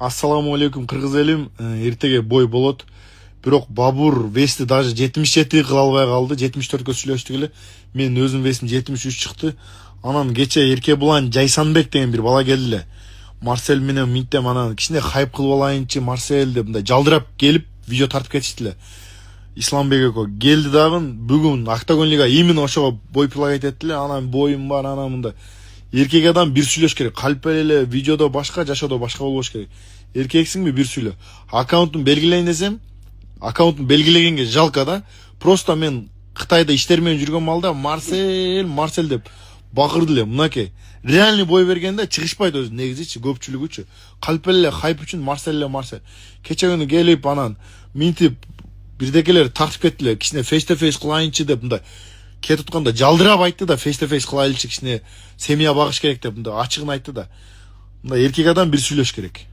Ассаламу алейкум кыргыз элим. Эртеге бой болот. Бирок Бабур вести даже 77 кыла албай калды. 74кө сүйлөштүк эле. Мен өзүм весим 73 чыкты. Анан кече Эркебулан Жайсанбек деген бир бала келди эле. Марсель менен минтем анан кичине хайп кылып алайынчы Марсель деп мындай жалдырап келип видео тартып кетишти эле. Исламбек эко келди дагы бүгүн Октагон лига именно ошого бой предлагать этти эле. Анан боюм бар, анан мындай. Эркек адам бир сүйлөш керек. Калп эле видеодо башка, жашоодо башка болбош керек. Эркексиңби бир сүйлө. Аккаунтун белгилейин десем, аккаунтун белгилегенге жалко да. Просто мен Кытайда иштер менен жүргөн малда Марсель деп бакырды эле. Мынакей. Реальный бой бергенде чыгышпайт өзү негизичи, көпчүлүгүчү. Калп эле хайп үчүн Марсель. Кече күнү келип анан минтип бирдекелер тартып кетти эле. Кичине фейс то фейс кылайынчы деп мындай кетип атканда жалдырап айтты да, фейс то фейс кылайлычы, кичине семья багыш керек деп мындай ачыгын айтты да. Мындай эркек адам бир сүйлөш керек.